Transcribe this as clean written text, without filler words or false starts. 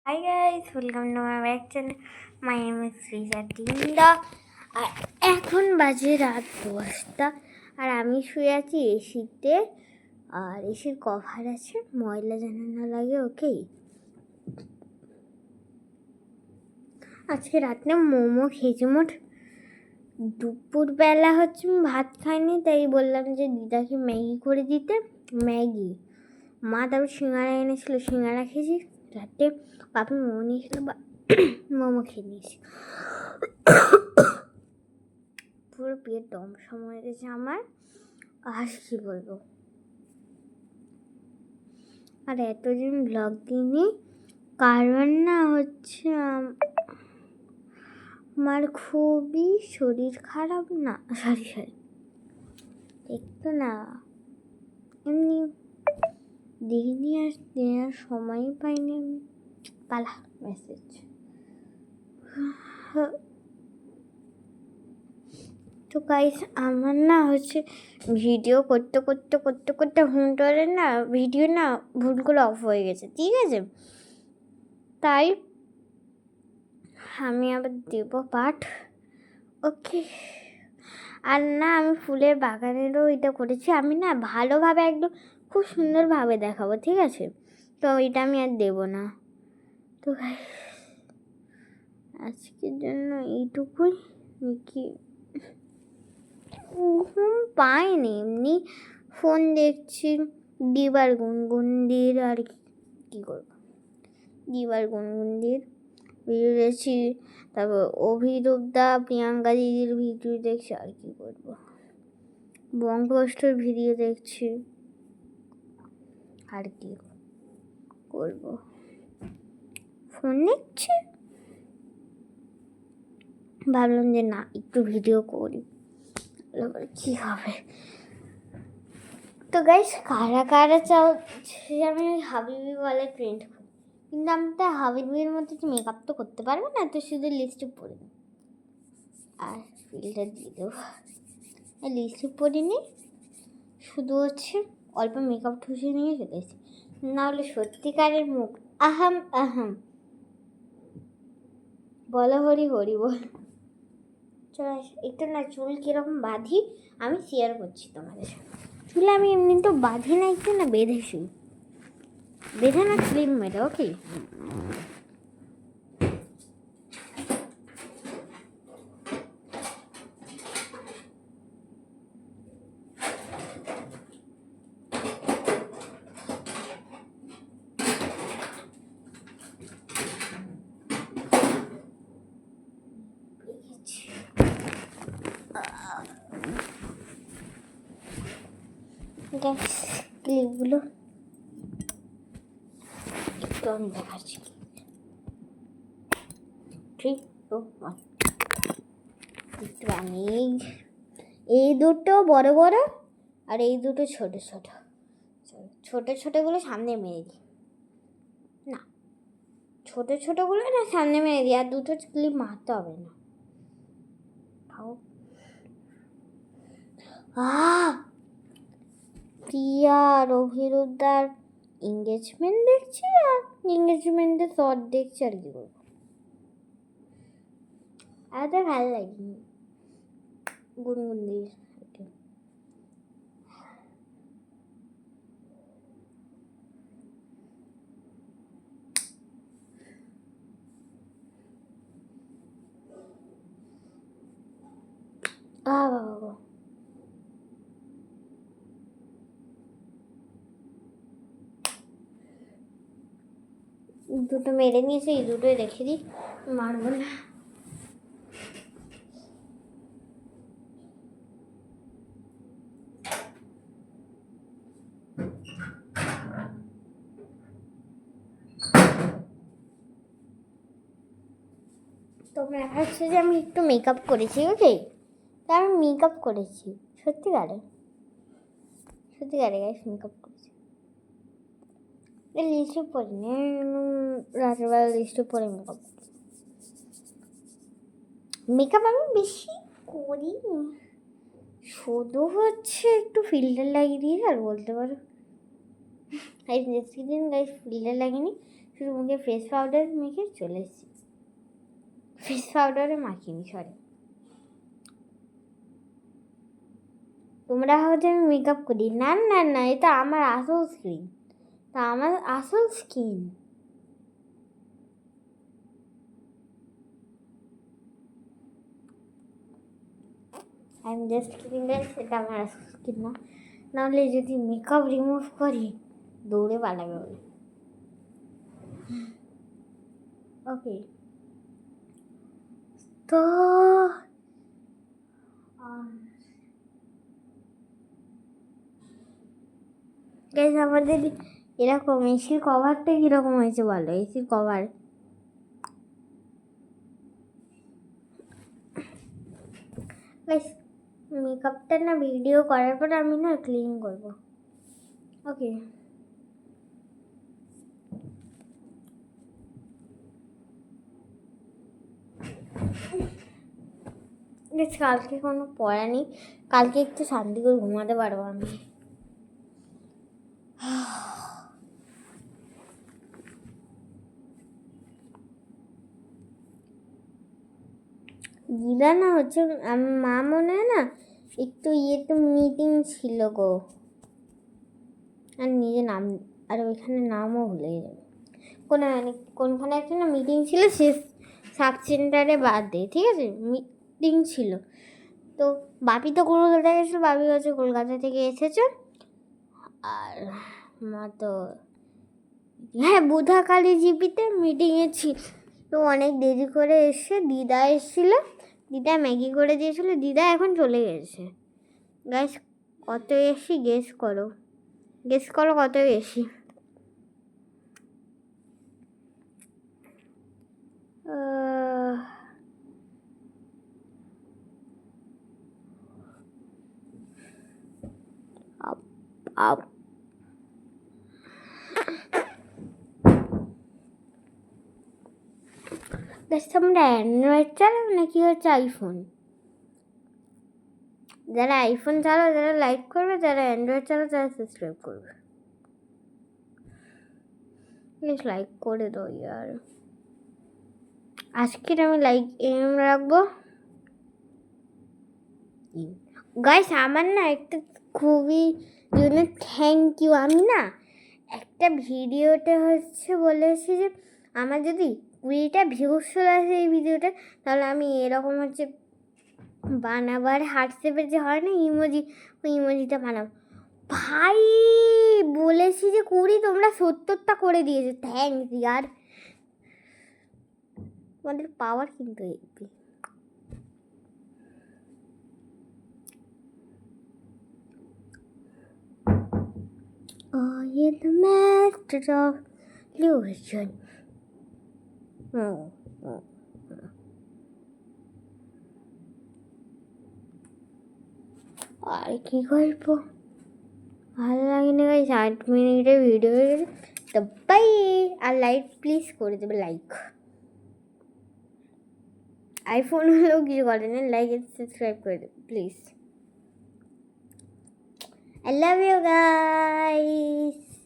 Hi guys, welcome to my back channel. My name is Srisha Tinda. আর এখন বাজে রাত 10টা আর আমি শুয়ে আছি এসিতে। আর এসির কভার আছে, ময়লা যেন না লাগে। ওকে, আজকে রাতে মোমো খেয়েছি। মোট দুপুরবেলা ভাত খাইনি, তাই বললাম যে দিদাকে ম্যাগি করে দিতে। ম্যাগি মা তারপর সিঙ্গারা এনেছিল, সিঙ্গারা খেয়েছি। রাতে পাপা মোমো নিয়েছিল, মোমো খেয়ে নিয়েছি। পুরো পেট দম সময় গেছে আমার। আর কি বলবো, আর এতদিন ব্লগ দিইনি কারণ আমার খুবই শরীর খারাপ। না সরি একটু না, এমনি দিইনি, আর দেওয়ার সময়ই পাইনি আমি। পালা মেসেজ। তো গাইস, আমার ভিডিও করতে হুমটোরে ভিডিও ভুলগুলো অফ হয়ে গেছে, ঠিক আছে? তাই আমি আবার দেব পাঠ। ওকে, আর আমি ফুলের বাগানেরও এটা করেছি। আমি ভালোভাবে একদম খুব সুন্দরভাবে দেখাবো, ঠিক আছে? তো এটা আমি আর দেব না। তো গাইস, আজকের জন্য এইটুকুই। কি ঘুম পাইনি, এমনি ফোন দেখছি। দিবার গুনগুনদির আর কি করবো, দিবার গুনগুনদির ভিডিও দেখছি। তারপর অভিরূপদা প্রিয়াঙ্কা দিদির ভিডিও দেখছি। আর কি করবো, বঙ্গোষ্ঠীর ভিডিও দেখছি। আর কি করবো, ফোন দেখছি। ভাবলাম যে না, একটু ভিডিও করি, কি হবে। তো গাইস, কারা কারা চাও আমি ওই হাবিবি বলে ট্রেন্ড করি, কিন্তু আমি তো হাবিবির মতো মেকআপ তো করতে পারবো না, তো শুধু লিপস্টিক পরে দেবো আর ফিল্টার দিয়ে দেবো। লিপস্টিক পরিনি, শুধু অল্প মেকআপ ঠুসে নিয়ে চলে এসেছি। নাহলে সত্যিকারের মুখ আহাম আহাম বলো হরি হরি বল। চলো একটু চুল কীরকম বাঁধি আমি শেয়ার করছি তোমাদের সাথে। চুল আমি এমনি তো বাঁধি না, একটু বেঁধে শুই, বেঁধে না ক্লিপ মেরে। ওকে, ক্লিপগুলো একটু আমি দেখাচ্ছি। এই দুটো বড় বড় আর এই দুটো ছোট ছোট। ছোট ছোটগুলো সামনে মেরে দিই, না ছোট ছোটগুলো সামনে মেরে দিই, আর দুটো ক্লিপ মারতে হবে না। প্রিয়া আর অভিরুদ্ধার এঙ্গেজমেন্ট দেখছি, আর এঙ্গেজমেন্টের শর্ট দেখছি। আর কি করবো, এত ভালো লাগেনি গুনগুনদির। বাবা দুটো মেরে নিয়েছে, এই দুটোই রেখে দিই, মারবো না। তোমরা যে আমি একটু মেকআপ করেছি। ওকে, তা আমি মেকআপ করেছি সত্যিকারে গাইস, মেকআপ করেছি। লিস্টে পড়িনি, রাত্রেবেলা লিস্টে পড়ে মেকআপ আমি বেশি করিনি, শুধু একটু ফিল্টার লাগিয়ে দিয়ে আর বলতে পারো। দিন গাইস ফিল্টার লাগেনি, শুধু মুখে ফেস পাউডার মেখে চলে এসেছি। ফেস পাউডারে মাখিনি, সরি। তোমরা ভাবছো আমি মেকআপ করি, না না না, এটা আমার আসল স্কিন, তা আমার আসল skin. I am just kidding guys, এটা আমার আসল স্কিন না, নাহলে যদি মেকআপ রিমুভ করি দৌড়ে পালাবে বলে। ওকে, তো গাইস আমাদের এরকম এসির কভারটা কীরকম হয়েছে বলো? এসির কভার গাইস, মেকআপটা না ভিডিও করার পর আমি না ক্লিন করবো। ওকে, কালকে কোনো পড়া নেই, কালকে একটু শান্তি করে ঘুমাতে পারবো আমি। দিদা না হচ্ছে মা মনে হয় না একটু ইয়েতে মিটিং ছিল গো, আর নিজে নাম, আর ওইখানে নামও ভুলে যাবে, কোনখানে একটা না মিটিং ছিল, সে সাব সেন্টারে বাদ দে, ঠিক আছে, মিটিং ছিল। তো বাপি তো কলকাতা গেছিলো, বাপি হচ্ছে কলকাতা থেকে এসেছে, আর মা তো হ্যাঁ বুধাকালী জিপিতে মিটিংয়ে ছিল। তো অনেক দেরি করে এসে দিদা এসেছিল, দিদা ম্যাগি করে দিয়েছিল, দিদা এখন চলে গেছে। গাইস কত এসি গেস করো, গেস করো কত এসি? তোমরা অ্যান্ড্রয়েড চালাও নাকি হচ্ছে আইফোন? যারা আইফোন চালাও যারা লাইক করবে, যারা অ্যান্ড্রয়েড চালাও তারা সাবস্ক্রাইব করবে। প্লিজ লাইক করে দাও ইয়ার। আজকের আমি লাইক এম রাখবো। গাইস আমার না একটা খুবই জন্য থ্যাংক ইউ। আমি না একটা ভিডিওতে হচ্ছে বলেছি যে আমার যদি 20টা ভিউজ চলে আসে এই ভিডিওটা, তাহলে আমি এরকম হচ্ছে বানাবার হোয়াটসঅ্যাপে যে হয় না ইমোজি, ওই ইমোজিটা বানাবো। ভাই বলেছি যে 20, তোমরা 70টা করে দিয়েছো, থ্যাংকস ইয়ার। তোমাদের পাওয়ার কিন্তু heavy. I am the master of illusion. আর কি গল্প, ভালো লাগেনি গাইস, 8 মিনিটের ভিডিও হয়ে গেছে। তো বাই, আর লাইক প্লিজ করে দেবে, লাইক। আইফোন হলেও কিছু করে না, লাইক সাবস্ক্রাইব করে দেবে please. I love you guys.